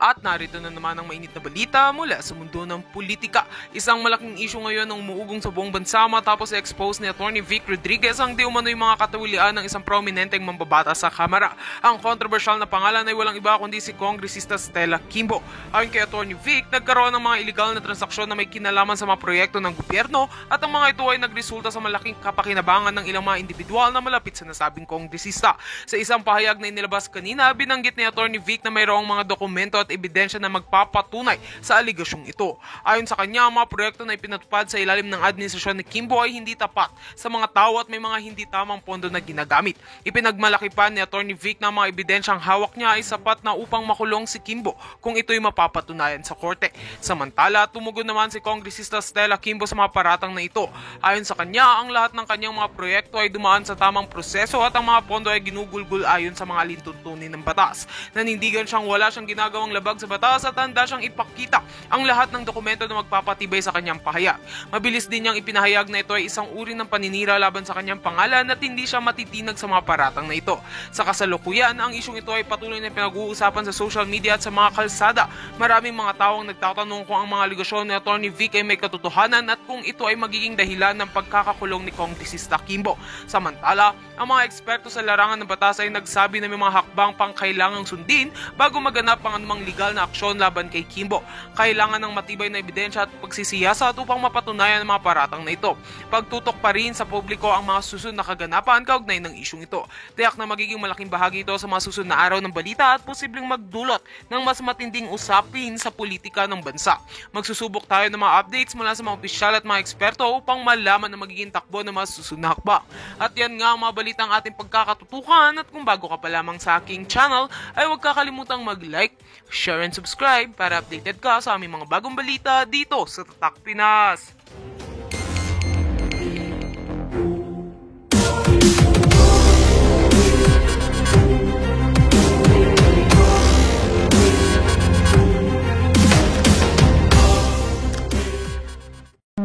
At narito na naman ang mainit na balita mula sa mundo ng politika. Isang malaking isyu ngayon ang umuugong sa buong bansa matapos i-expose ni Atty. Vic Rodriguez ang di umano'y mga katawilaan ng isang prominenteng mambabata sa Kamara. Ang kontrobersyal na pangalan ay walang iba kundi si Kongresista Stella Quimbo. Ayon kay Atty. Vic, nagkaroon ng mga iligal na transaksyon na may kinalaman sa mga proyekto ng gobyerno at ang mga ito ay nagresulta sa malaking kapakinabangan ng ilang mga individual na malapit sa nasabing kongresista. Sa isang pahayag na inilabas kanina, binanggit ni Atty. Vic na mayroong mga dokumento at ebidensya na magpapatunay sa aligasyong ito. Ayon sa kanya, ang mga proyekto na ipinatupad sa ilalim ng administrasyon ni Quimbo ay hindi tapat sa mga tao at may mga hindi tamang pondo na ginagamit. Ipinagmalaki pa ni Atty. Vic na mga ebidensyang hawak niya ay sapat na upang makulong si Quimbo kung ito'y mapapatunayan sa korte. Samantala, tumugon naman si Kongresista Stella Quimbo sa mga paratang na ito. Ayon sa kanya, ang lahat ng kanyang mga proyekto ay dumaan sa tamang proseso at ang mga pondo ay ginugulgul ayon sa mga lintuntunin ng batas. Nanindigan siyang wala siyang ginagawang labag sa batas at handa siyang ipakita ang lahat ng dokumento na magpapatibay sa kanyang pahayag. Mabilis din niyang ipinahayag na ito ay isang uri ng paninira laban sa kanyang pangalan at hindi siya matitinag sa mga paratang na ito. Sa kasalukuyan, ang isyong ito ay patuloy na pinag-uusapan sa social media at sa mga kalsada. Maraming mga tao ang nagtatanong kung ang mga aligasyon ni Atty. Vic ay may katotohanan at kung ito ay magiging dahilan ng pagkakakulong ni Kongresista Quimbo. Samantala, ang mga eksperto sa larangan ng batas ay nagsabi na may mga hakbang pang kailangang sundin bago maganap ang anumang legal na aksyon laban kay Quimbo. Kailangan ng matibay na ebidensya at pagsisiyasat upang mapatunayan ang mga paratang na ito. Pagtutok pa rin sa publiko ang mga susunod na kaganapan kaugnay ng isyong ito. Tiyak na magiging malaking bahagi ito sa mga susunod na araw ng balita at posibleng magdulot ng mas matinding usapin sa politika ng bansa. Magsusubok tayo ng mga updates mula sa mga opisyal at mga eksperto upang malaman na magiging takbo ng mga susunod na hakbang. At yan nga ang mga balitang ating pagkakatutukan at kung bago ka pa lamang sa aking channel ay huwag kakalimutang mag-like, share and subscribe para updated ka sa aming mga bagong balita dito sa Tatak Pinas.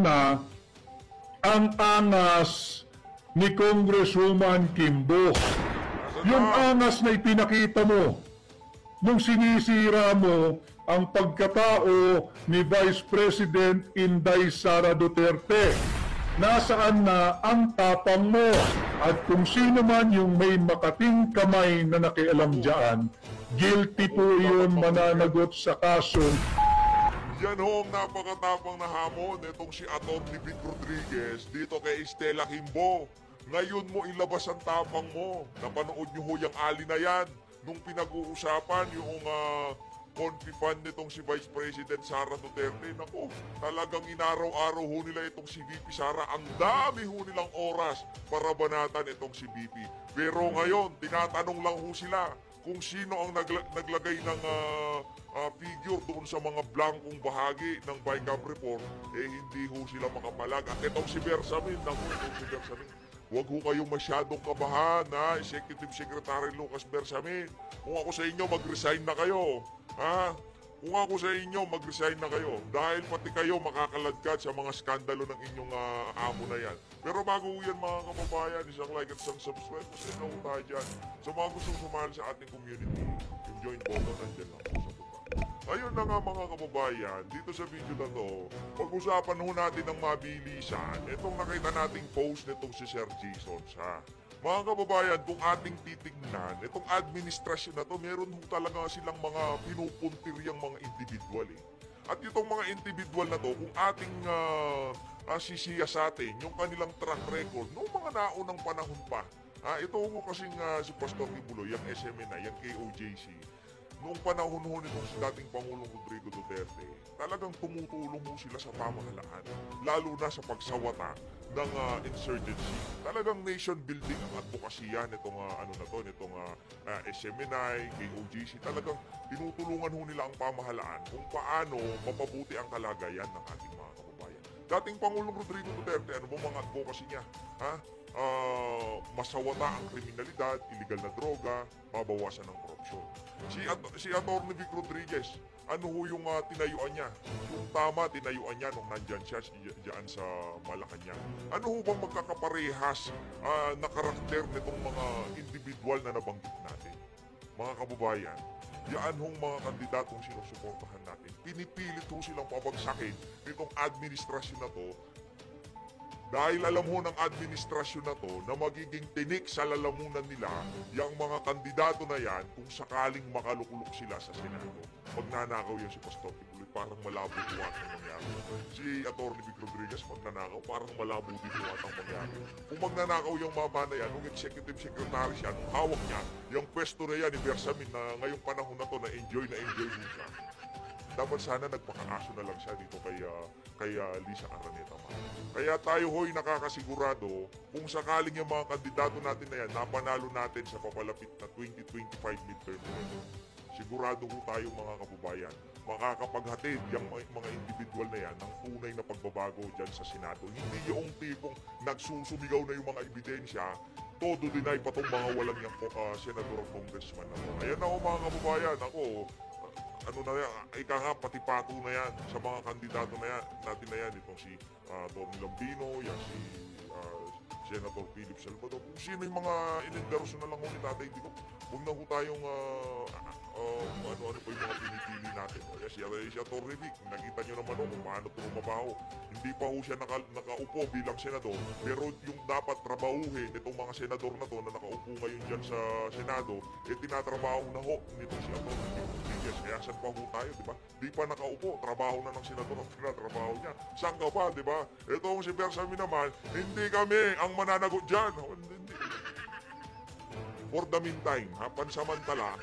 Na ang angas ni Congresswoman Quimbo. Yung angas na ipinakita mo nung sinisira mo ang pagkatao ni Vice President Inday Sara Duterte. Nasaan na ang tapang mo? At kung sino man yung may makating kamay na nakialam dyan, guilty po yun mananagot sa kaso. Yan ho ang napakatapang na hamon itong si Atty. Vic Rodriguez dito kay Stella Quimbo. Ngayon mo ilabas ang tapang mo. Napanood nyo ho yung ali na yan nung pinag-uusapan yung confi fund nitong si Vice President Sara Duterte. Naku, talagang inaraw-araw ho nila itong si VP Sara. Ang dami ho nilang oras para banatan itong si VP. Pero ngayon, tinatanong lang ho sila kung sino ang naglagay ng figure doon sa mga blankong bahagi ng BICAM report, hindi ho sila makapalag. At itong si Bersamin, huwag ho kayong masyadong kabahan, Executive Secretary Lucas Bersamin. Kung ako sa inyo, mag-resign na kayo. Kung ako sa inyo, mag-resign na kayo. Dahil pati kayo makakaladkad sa mga skandalo ng inyong amo na yan. Pero bago yan mga kababayan, isang like at isang subscribe, kasi na tayo dyan. Sa mga gustong sumali sa ating community, yung join button, nandyan lang po sa baba. Ayun na nga mga kababayan, dito sa video na to, pag-usapan ho natin ng mabilisan, itong nakita nating post nitong si Sir Jason sa mga kababayan, kung ating titignan, itong administrasyon na to, meron ho talaga silang mga pinupuntiryang mga individual At itong mga individual na to, kung ating sisiyasatin yung kanilang track record noong mga naunang panahon pa. Ito ho kasing si Pastor Tibulo, yung SMNI, yung KOJC, noong panahon ho nitong si dating Pangulong Rodrigo Duterte, talagang tumutulong ho sila sa pamahalaan, lalo na sa pagsawata ng insurgency. Talagang nation building ang advokasya nitong nitong SMNI, KOJC. Talagang tinutulungan ho nila ang pamahalaan kung paano mapabuti ang kalagayan ng ating mga kababayan. Dating Pangulong Rodrigo Duterte, ano ba mga advocacy niya? Masawata ang kriminalidad, illegal na droga, mabawasan ang korupsyon. Si Atty. Vic Rodriguez, ano ho yung tinayuan niya? Yung tama, tinayuan niya nung nandyan siya dyan sa Malacanang. Ano ho bang magkakaparehas na karakter nitong mga individual na nabanggit natin? Mga kababayan, Yan hong mga kandidatong sinusuportahan natin. Pinipilit ho silang pabagsakin nitong administrasyon na to dahil alam ho ng administrasyon na to na magiging tinik sa lalamunan nila yung mga kandidato na yan kung sakaling makalukulok sila sa Senado. Magnanakaw yan si Pastor Tibuloy, parang malabo duwat ang mangyari. Si Atty. Vic Rodriguez magnanakaw, parang malabo din duwat ang mangyari. Kung magnanakaw yung mama na yan, nung executive secretary siya, nung hawak niya, yung pwesto na yan ni Bersamin na ngayong panahon na to na enjoy din siya. Dapat sana nagpakakaso na lang siya dito kay Lisa Araneta. Kaya tayo ho'y nakakasigurado kung sakaling yung mga kandidato natin na yan napanalo natin sa papalapit na 2025 midterm election. Sigurado ho tayo mga kababayan, makakapaghatid yung mga individual na yan ng tunay na pagbabago dyan sa Senado. Hindi yung tipong nagsusumigaw na yung mga ebidensya, todo deny pa itong mga walang yung senador at congressman na to. Ayan ako mga kababayan, ako, ano na yan, ika nga, pati pato na yan sa mga kandidato na yan, natin na yan, itong si Tony Lambino, yan si Senator Philip Salvador, kung sino yung mga in-endorso na lang ho ni Tatay Digong, huwag na ho tayong ano pa yung mga pinipili natin. O, yes, si Atty. Vic, nakita nyo naman kung paano tumabaho. Hindi pa ho siya nakaupo bilang senador, pero yung dapat trabahuhin itong mga senador na to na nakaupo ngayon dyan sa Senado, tinatrabaho na ho nitong si Atty. Vic. Kaya saan pa ho tayo, di ba? Di pa nakaupo, trabaho na ng senador ang tinatrabaho niya. Saan ka pa, di ba? Itong si Bersamin naman, hindi kami ang mananagot dyan. Hindi. For the meantime, pansamantala,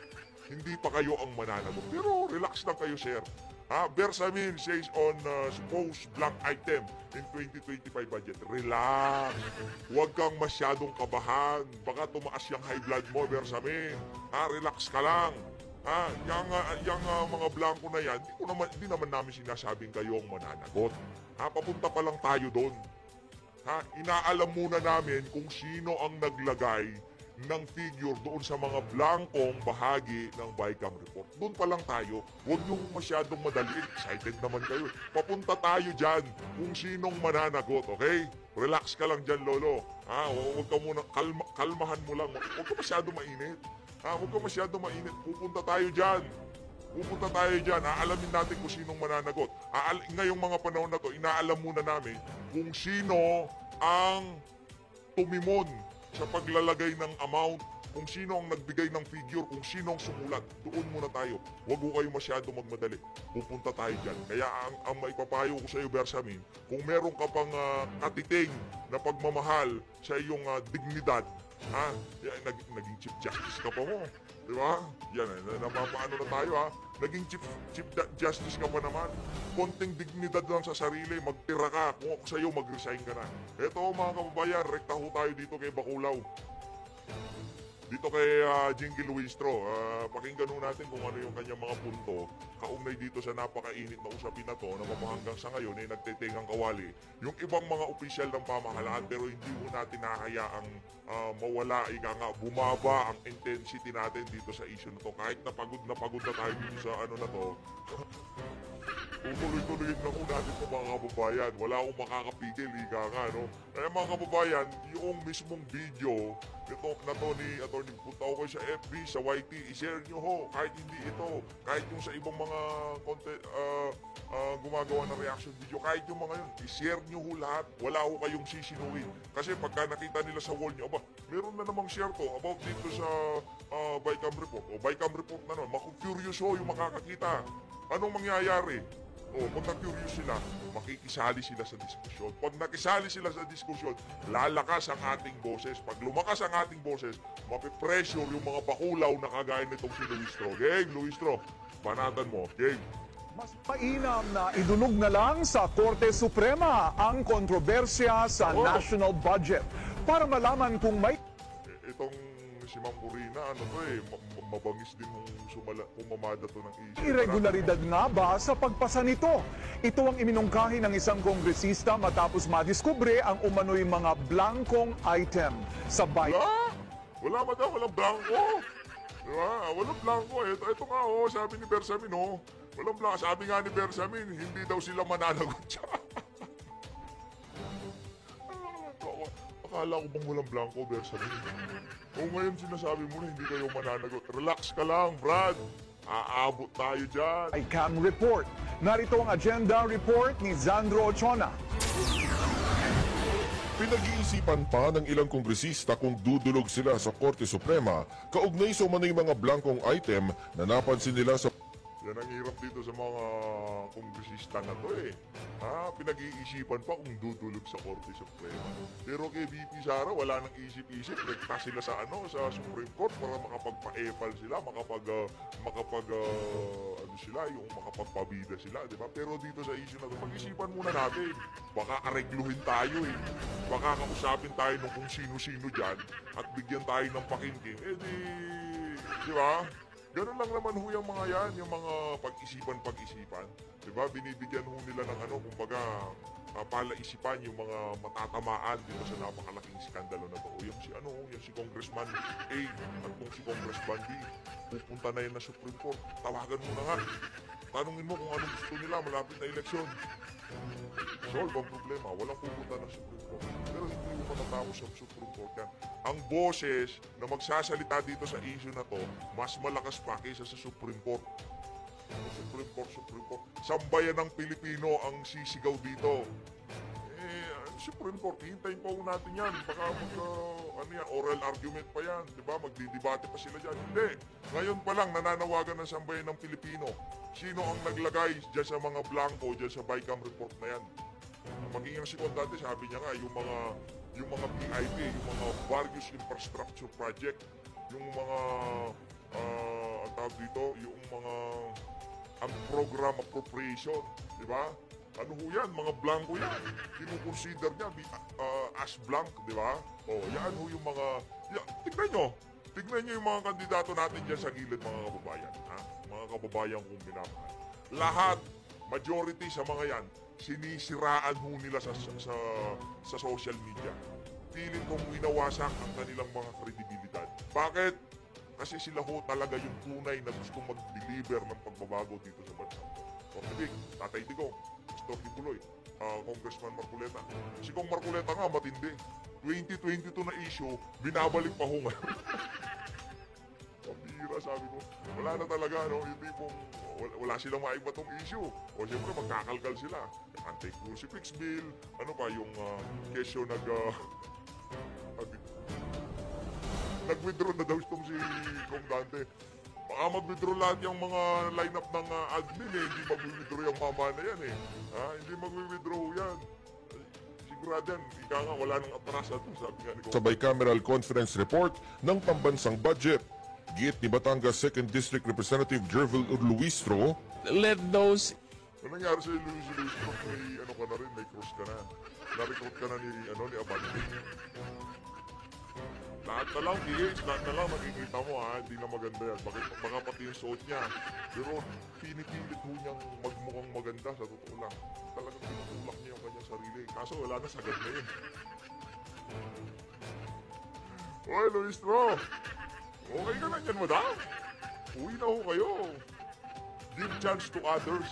hindi pa kayo ang mananagot. Pero relax lang kayo, sir. Bersamin says on supposed blank item in 2025 budget. Relax. Huwag kang masyadong kabahan. Baka tumaas yung high blood mo, Bersamin. Relax ka lang. Yung mga blanco na yan, di naman namin sinasabing kayo ang mananagot. Papunta pa lang tayo doon. Inaalam muna namin kung sino ang naglagay ng figure doon sa mga blankong bahagi ng BICAM report. Doon pa lang tayo. Huwag nyo masyadong madali. Excited naman kayo. Papunta tayo dyan kung sinong mananagot, okay? Relax ka lang dyan, Lolo. Huwag ka muna, kalmahan mo lang. Huwag ka masyadong mainit. Huwag ka masyadong mainit. Pupunta tayo dyan. Pupunta tayo dyan. Aalamin natin kung sinong mananagot. Ngayong mga panahon na to, inaalam muna namin kung sino ang tumimon sa paglalagay ng amount, kung sino ang nagbigay ng figure, kung sino ang sumulat. Doon muna tayo. Huwag ko kayo masyado magmadali. Pupunta tayo dyan. Kaya ang maipapayo ko sa iyo, Bersamin, kung meron ka pang katiting na pagmamahal sa iyong dignidad, naging Chief Justice ka pa mo. Di ba? Yan, napapaano na tayo Naging Chief Justice ka pa naman. Konting dignidad lang sa sarili, magtira ka. Kung ako sa'yo, mag-resign ka na. Eto mga kababayan, rekta ho tayo dito kay Baculaw. Dito kay Jinky Luistro, pakinggan ho natin kung ano yung kanyang mga punto kaugnay dito sa napakainit na usapin na to na hanggang sa ngayon ay nagtetengang kawali yung ibang mga opisyal ng pamahalaan, pero hindi ho natin nahayaang mawala, bumaba ang intensity natin dito sa issue na to. Kahit na pagod na tayo dito sa ano na to, tuloy-tuloyin lang ho natin po mga kababayan. Wala akong makakapigil, no? Kaya mga kababayan, yung mismong video na to ni Atty. Punta ko kayo sa FB, sa YT, i-share nyo ho. Kahit hindi ito, kahit yung sa ibang mga content, gumagawa ng reaction video, kahit yung mga yun, i-share nyo ho lahat. Wala ho kayong sisinuin. Kasi pagka nakita nila sa wall nyo, meron na namang share to about dito sa BICAM report. O BICAM report na naman, curious ho yung makakakita. Anong mangyayari? Pag na-curious sila, makikisali sila sa diskusyon. Pag nakisali sila sa diskusyon, lalakas ang ating boses. Pag lumakas ang ating boses, mapipressure yung mga bakulaw na kagaya nitong si Luistro. Game, Luistro, panatan mo. Game. Mas mainam na idulog na lang sa Korte Suprema ang kontrobersya sa national budget para malaman kung may... Itong si Ma'am Corina, mabangis din kumamada to ng issue. Irregularidad nga ba sa pagpasa nito? Ito ang iminungkahi ng isang kongresista matapos madiskubre ang umano'y mga blankong item sa bayan. Wala ba daw? Walang blanco. Diba? Walang blanco. Ito nga, sabi ni Bersamin, walang blanco. Sabi nga ni Bersamin, hindi daw sila mananagot siya. Akala ko bang walang blanco, Bersamin? Ngayon sinasabi mo na hindi kayo mananagot. Relax ka lang, Brad. Aabot tayo dyan. ICAM Report. Narito ang agenda report ni Zandro Ochona. Pinag-iisipan pa ng ilang kongresista kung dudulog sila sa Korte Suprema kaugnay sa umano'y mga blankong item na napansin nila sa Yan ang hirap dito sa mga kongresista na to eh. Pinag-iisipan pa kung dudulog sa Korte Suprema. Pero kay VP Sara, wala nang isip-isip. Nagta sila sa Supreme Court para makapagpa-epal sila, makapagpabida sila, di ba? Pero dito sa issue na to, pag-isipan muna natin. Baka aregluhin tayo eh. Baka kausapin tayo ng kung sino-sino dyan at bigyan tayo ng pakingking. Di ba? Ganun lang naman ho yung mga yan, yung mga pag-isipan. Diba? Binibigyan ho nila ng kumbaga, palaisipan yung mga matatamaan dito sa napakalaking skandalo na to. O yung si Congressman A at kung si Congressman B, pupunta na yun na Supreme Court. Tawagan mo na nga. Tanungin mo kung anong gusto nila malapit na eleksyon. Solve ang problema. Walang pupunta ng Supreme Court. Pero hindi mo matatapos sa Supreme Court yan. Ang boses na magsasalita dito sa issue na to, mas malakas pa kaysa sa Supreme Court. Supreme Court. Sambayan ng Pilipino ang sisigaw dito. Supreme Court, hintayin pa natin yan. Baka oral argument pa yan. Diba? Magdidebate pa sila dyan. Hindi. Ngayon pa lang, nananawagan ng sambayan ng Pilipino. Sino ang naglagay dyan sa mga blanco, dyan sa BICAM report na yan? Maging ang sekondante, sabi niya nga, yung mga PIP, yung mga various infrastructure project, yung mga, ang tawag dito, yung mga program appropriation, di ba? Ano ho yan? Mga blanco yan. Kinukonsider niya as blank, di ba? O, yan ho yung mga, tignan nyo yung mga kandidato natin dyan sa gilid, mga kababayan. Mga kababayan kong minamahal. Lahat, majority sa mga yan, sinisiraan ho nila sa social media. Pilit kong winawasak ang kanilang mga kredibilidad. Bakit? Kasi sila ho talaga yung tunay na gustong mag-deliver ng pagbabago dito sa bansa. Tornibig, Tatay Digong, Pastor Kibuloy, Congressman Marcoleta. Si Kong Marcoleta nga matindi. 2022 na issue, binabalik pa ho ngayon. Pambira, sabi ko. Wala na talaga, yung tipong wala silang maiba tong issue. O siyempre, magkakalkal sila. Yung anti-crucifix bill, yung kesyo nag-withdraw na daw itong si Kong Dante. Baka mag-withdraw lahat yung mga lineup ng admin eh. Hindi mag-withdraw yung mama na yan eh. Hindi mag-withdraw yan. Sigurado yan, ika nga wala nang atrasa ito, sabi nga ni Kong. sa bicameral conference report ng pambansang budget. Giit ni Batangas 2nd District Representative Jervil Luistro, let those Ano nangyari sa'yo, Luis? May ka na rin, may cross ka na. Na-recruit ka na ni Abante. Lahat na lang, lahat na lang makikita mo hindi na maganda yan. Baka pati yung suot niya. Pero pinipilit mo niyang magmukhang maganda sa totoo lang. Talagang pinutulak niya yung kanyang sarili. Kaso wala na, sagad na yun. Hoy, Luis Tro! Okay ka na yan, madam? Uwi na ho kayo. Give chance to others,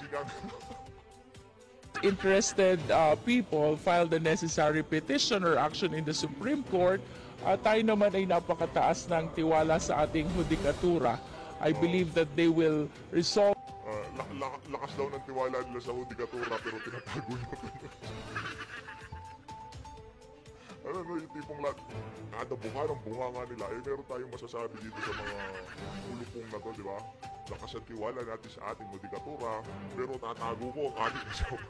interested people file the necessary petition or action in the Supreme Court, tayo naman ay napakataas ng tiwala sa ating hudikatura. I believe that they will resolve. Lakas daw ng tiwala nila sa hudikatura pero tinatago nyo. Yung tipong kada ng bunga nga nila, meron tayong masasabi dito sa mga ulupong na to, di ba? Lakas ang tiwala natin sa ating hudikatura, pero tatago ko ang ating asawa.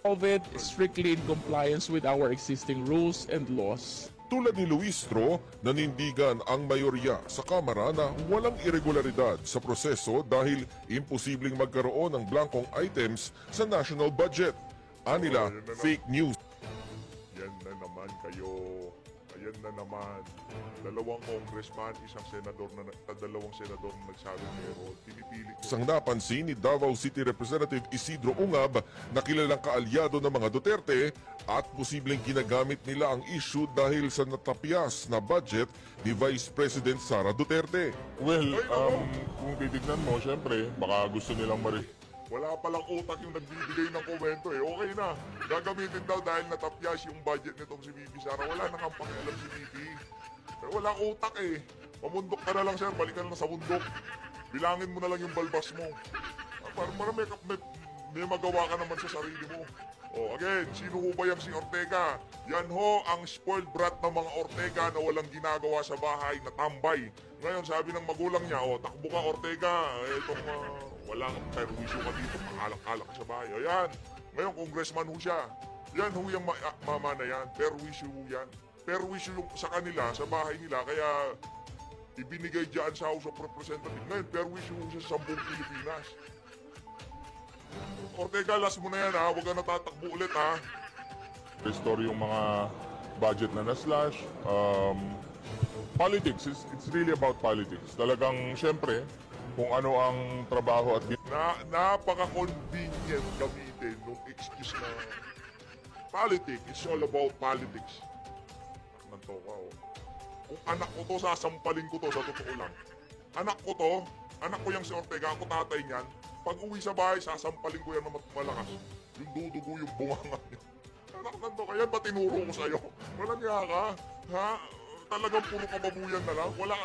Of it strictly in compliance with our existing rules and laws. tulad ni Luistro, nanindigan ang mayorya sa Kamara na walang irregularidad sa proseso dahil imposibleng magkaroon ng blankong items sa national budget. Anila, fake news. Yan na naman kayo. Ayan na naman. Dalawang congressman, dalawang senador na nagsabi meron. Pinipilit ko. Isang napansin ni Davao City Representative Isidro Ungab na kilalang kaalyado ng mga Duterte at posibleng ginagamit nila ang issue dahil sa natapyas na budget ni Vice President Sara Duterte. Well, kung titignan mo, syempre, baka gusto nilang wala palang utak yung nagbibigay ng komento eh. Okay na. Gagamitin daw dahil natapyas yung budget nitong si VP Sara. Wala nang pakialam si VP. Wala utak eh. Pamundok ka na lang, sir. Balik ka na lang sa bundok. Bilangin mo na lang yung balbas mo. Para may magawa ka naman sa sarili mo. O, again, sino ho ba yung si Ortega? Yan ho ang spoiled brat ng mga Ortega na walang ginagawa sa bahay, na tambay. Ngayon, sabi ng magulang niya, takbo ka Ortega, itong wala kang perwisyo ka dito, makalak-alak ka sa bahay. Ayan, ngayon, congressman ho siya. Yan ho yung mama na yan, perwisyo ho yan. Perwisyo yung sa kanila, sa bahay nila, kaya ibinigay dyan sa House of Representatives. Ngayon, perwisyo ho siya sa 10 Pilipinas. Ortega, last mo na yan ha. Huwag ka natatakbo ulit ha. Restore yung mga budget na na-slash. Politics, it's really about politics. Talagang, syempre, kung ano ang trabaho at Napaka-convenient gamitin nung excuse na politics, it's all about politics. Nanto ka Kung anak ko to, sasampalin ko to sa totoo lang. Anak ko yung si Ortega, ako tatay niyan. Pag uwi sa bahay, sasampalin ko yan na malakas. Yung dudugo, yung bunganga niya. Anak nanto ka yan, ba tinuro ko sa'yo? Walang niya ka. Ha? Talagang puro kababuyan na lang. Wala.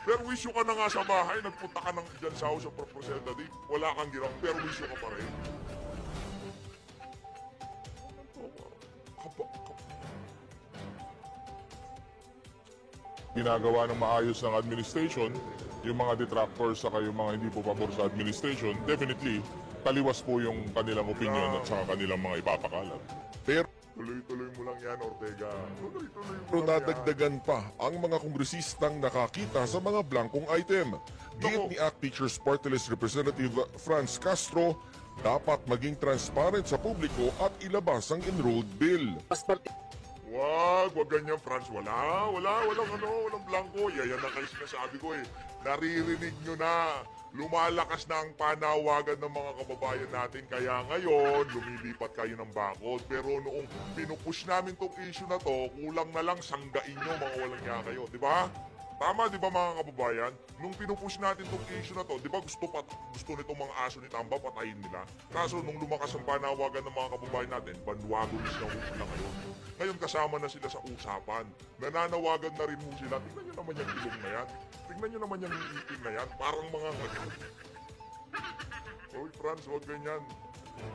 Perwisyo ka na nga sa bahay, nagpunta ka ng dyan sa House of Representatives. Wala kang ginawa, perwisyo ka pa rin. ginagawa ng maayos ng administration, yung mga detractors saka yung mga hindi po pabor sa administration, definitely, taliwas po yung kanilang opinion at saka kanilang mga ipapakalat. Pero Tuloy-tuloy mo lang yan, Ortega. Tuloy-tuloy mo Pero lang yan. nadagdagan pa ang mga kongresistang nakakita sa mga blankong item. Giit ni ACT Teachers Party List Representative Franz Castro, dapat maging transparent sa publiko at ilabas ang enrolled bill. Wag ganyan, Franz. Walang blanco. Yan ang kayo sinasabi ko eh. Naririnig nyo na. Lumalakas na ang panawagan ng mga kababayan natin. Kaya ngayon, lumilipat kayo ng bakod. Pero noong pinupush namin tong issue na to, kulang na lang sanggain nyo, mga walang niya kayo. Diba? Tama, di ba mga kababayan? Nung pinupush natin tong issue na to, di ba gusto nitong mga aso ni Tamba, patayin nila? Kaso nung lumakas ang panawagan ng mga kababayan natin, bandwagonis na ho sila ngayon. Ngayon kasama na sila sa usapan. Nananawagan na rin ho sila. Tingnan nyo naman yung ilong na yan. Tingnan nyo naman yung itim na yan. Parang mga Oy, Franz, huwag ganyan.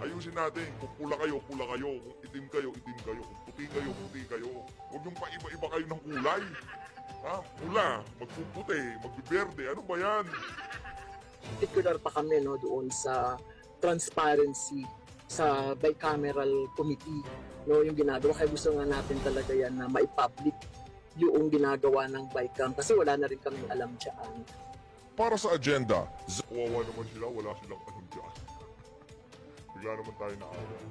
Ayusin natin. Kung pula kayo, pula kayo. Kung itim kayo, itim kayo. Kung puti kayo, puti kayo. Huwag yung paiba-iba kayo ng kulay. Ha? Pula, magpuputi, magbiberde. Ano ba yan? Particular pa kami doon sa transparency sa bicameral committee, yung ginagawa. Kaya gusto nga natin talaga yan na maipublic yung ginagawa ng BICAM kasi wala na rin kaming alam dyan. Para sa agenda, Kawawa naman sila, wala silang alam dyan. Bigla naman tayo na alam.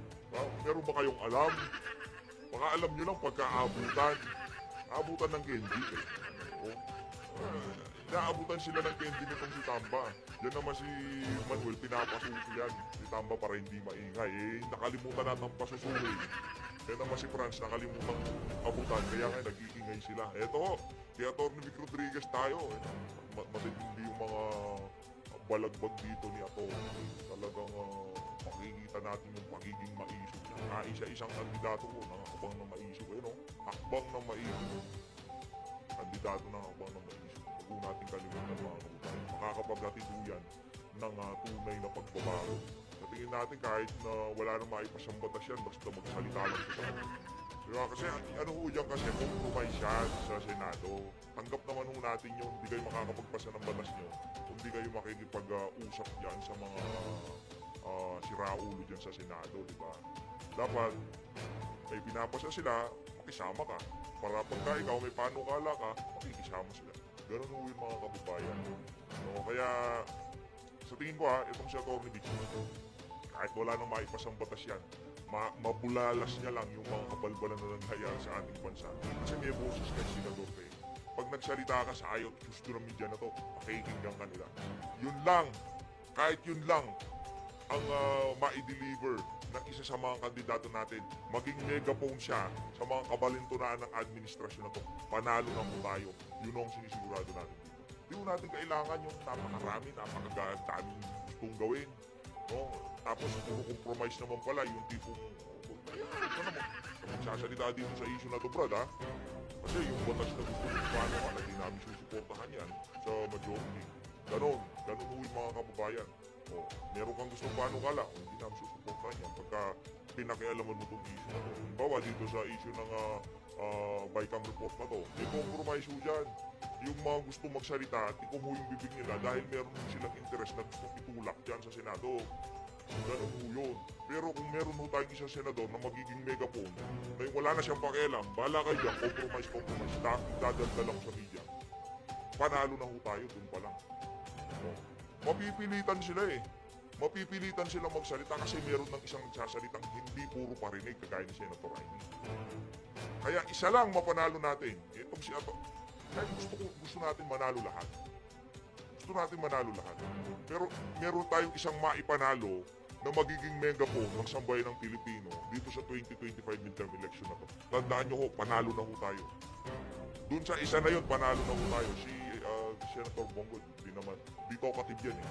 Meron ba kayong alam? Baka alam nyo lang pagkaabutan. Aabutan ng candy. Naabutan sila ng candy nitong si Tamba. Yan naman si Manuel, pinapasuso yan. Si Tamba para hindi maingay. Nakalimutan natin ang pasusuhin. Yan naman si Franz, nakalimutan abutan. Kaya nga nag-iingay sila. Eto, si Atty. Vic Rodriguez tayo. Matindi yung mga balagbag dito ni Ato. Talagang makikita natin yung pagiging maisyo. Isa-isang kandidato ko, nakakabang ng maisyo. Hakbang ng maisyo. Kandidato na hakbang ng maisyo. Huwag natin kalimutan mga kabutan. Makakapaghatid yan ng tunay na pagbabago. Sa tingin natin kahit na wala nang maipasang batas yan, basta magsalita lang sa mga. Diba? Kasi ano ho yan kasi compromise yan sa Senado. Tanggap naman ho natin yun. Hindi kayo makakapagpasa ng batas nyo. Kung hindi kayo makikipag-usap dyan sa mga siraulo dyan sa Senado. Diba? Dapat may pinapasa sila, makisama ka. Para pagka ikaw may panukala ka, makikisama sila. Ganun ho yung mga kababayan. Kaya sa tingin ko itong si Atty. Vic, kahit wala nang maipasang batas yan, mabulalas niya lang yung mga kabalbalan na nangyayari sa ating bansa. Kasi may boses kay Senador Peng. Pag nagsalita ka sa ayaw at gusto ng media na to, pakikinggan ka nila. Yun lang, kahit yun lang, ang ma-deliver ng isa sa mga kandidato natin, maging megaphone siya sa mga kabalintunaan ng administrasyon na to. Panalo na po tayo. Yun ang sinisigurado natin dito. Di mo natin kailangan yung napakarami, napakadaming gustong gawin. Tapos puro compromise naman pala yung tipong magsasalita dito sa issue na to, Brad, ha? Kasi yung batas na gusto mo paano ka, hindi namin susuportahan yan sa majority. Ganon. Ganun ho yung mga kababayan. O, meron kang gustong panukala, o hindi namin susuportahan yan pagka pinakialaman mo itong issue na to. Bawa dito sa issue ng Bicam report na to, may compromise ho dyan. Yung mga gusto magsalita, tikom ho yung bibig nila dahil meron silang interest na gustong itulak dyan sa Senado. Ganun ho yun. Pero kung meron ho tayong isang senador na magiging megaphone, na wala na siyang pakialam, bahala kayo dyan, compromise, dadalda lang sa media. Panalo na ho tayo dun pa lang. No. Mapipilitan sila eh. Mapipilitan sila magsalita kasi meron ng isang nagsasalitang hindi puro parinig kagaya ni Senator Amy. Kaya isa lang mapanalo natin. Itong si Ato. Kaya gusto natin manalo lahat. Gusto natin manalo lahat. Pero meron tayong isang maipanalo na magiging megaphone ng sambayan ng Pilipino dito sa 2025 midterm election na to. Tandaan nyo ho, panalo na ho tayo. Doon sa isa na yun, panalo na ho tayo. Si Senator Bongo, di naman. Di talkative yan eh.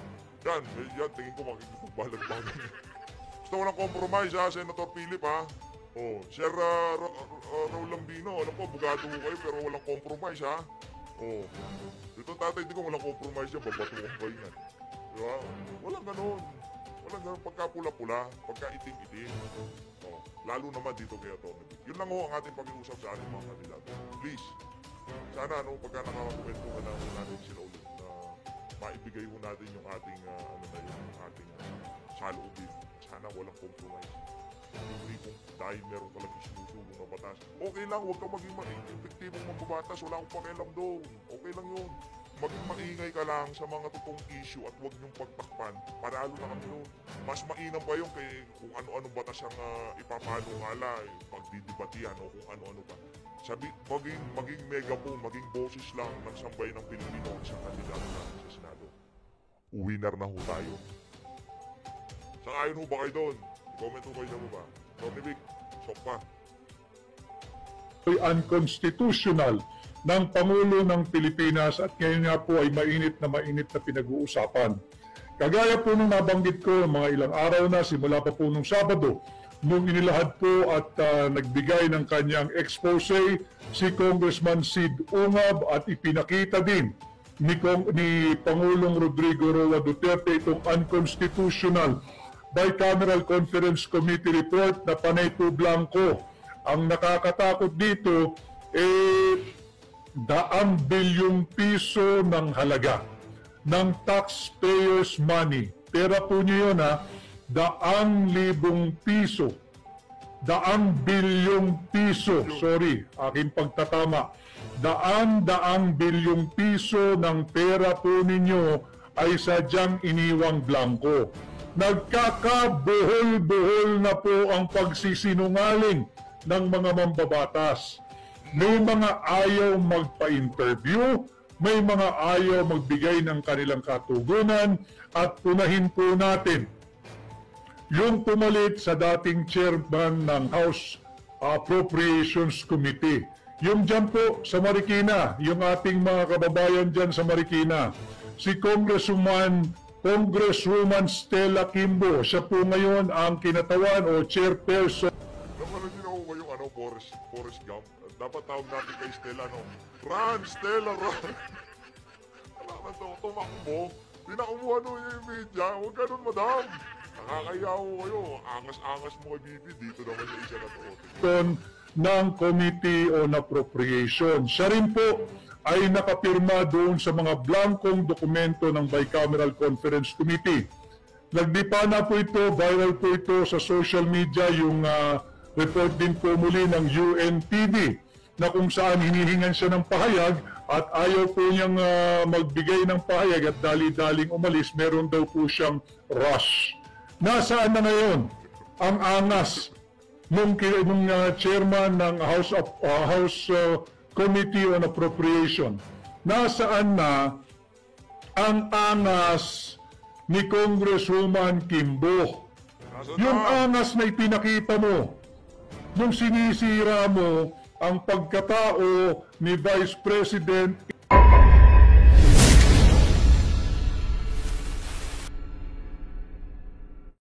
Yan, tingin ko makikipagbalag-balag. Gusto ko ng compromise ha, Senator Philip ha. Oh, Sir Raul Lambino, alam ko, bugado ko kayo pero walang compromise ha. Oh, dito tatay, di ko walang compromise yan, babatuhan kayo yan. Diba? Walang ganun. Walang ganun pagka pula-pula, pagka itim-itim. Oh, lalo naman dito kay Atty. Yun lang ho ang ating pag-iusap sa ating mga kandidato. Please, sana ano, pagka nakakakomento ka na natin sila ulit na maibigay ho natin yung ating, yung ating saloobin. Sana walang compromise. Hindi kung dahil meron talagang sinusulong na batas. Okay lang, huwag kang maging epektibong magbabatas. Wala akong pakialam doon. Okay lang yun. Maging maingay ka lang sa mga totoong issue at huwag niyong pagtakpan. Panalo na kami doon. Mas mainam pa yung kay kung ano-ano batas ang ipapalo-ngala, pagdidibatihan o kung ano-ano pa. Sabi, maging megaphone, maging boses lang ng sambayan ng Pilipino ang isang kandidato natin sa Senado. Winner na ho tayo. Sang-ayon ho ba kayo doon? Comment ho kayo na ba? Tony Vic, sok pa. Unconstitutional ng Pangulo ng Pilipinas at ngayon nga po ay mainit na pinag-uusapan. Kagaya po nung nabanggit ko mga ilang araw na simula pa po nung Sabado, nung inilahad po at nagbigay ng kanyang expose si Congressman Sid Ungab at ipinakita din ni Pangulong Rodrigo Roa Duterte itong unconstitutional Bicameral Conference Committee report na panay po blanco. Ang nakakatakot dito daang bilyong piso ng halaga ng taxpayers money. Pera po niyo yun ha, daang bilyong piso, sorry, aking pagtatama. Daang bilyong piso ng pera po ninyo ay sadyang iniwang blanco. Nagkakabuhol-buhol na po ang pagsisinungaling ng mga mambabatas. May mga ayaw magpa-interview, may mga ayaw magbigay ng kanilang katugunan at punahin po natin yung pumalit sa dating chairman ng House Appropriations Committee. Yung dyan po sa Marikina, yung ating mga kababayan dyan sa Marikina, si Congresswoman Stella Kimbo, siya po ngayon ang kinatawan o chairperson. Napanood din ako kayong Forrest Gump. Dapat tawag natin kay Stella, no? Run, Stella, run! Kailangan to, tumakbo. Pinakumuha yung media. Huwag ganun, madam. Nakakaya ko kayo. Angas-angas mo kay Bibi. Dito naman sa isa na to. Ng Committee on Appropriation. Siya rin po ay nakapirma doon sa mga blankong dokumento ng Bicameral Conference Committee. Nagdipa na po ito, viral po ito sa social media, yung report din po muli ng UNTV na kung saan hinihingan siya ng pahayag at ayaw po niyang magbigay ng pahayag at dali-daling umalis, meron daw po siyang rush. Nasaan na ngayon ang angas nung chairman ng House Committee on Appropriation? Nasaan na ang angas ni Congresswoman Kimbo? Yung angas na ipinakita mo, yung sinisira mo ang pagkatao ni Vice President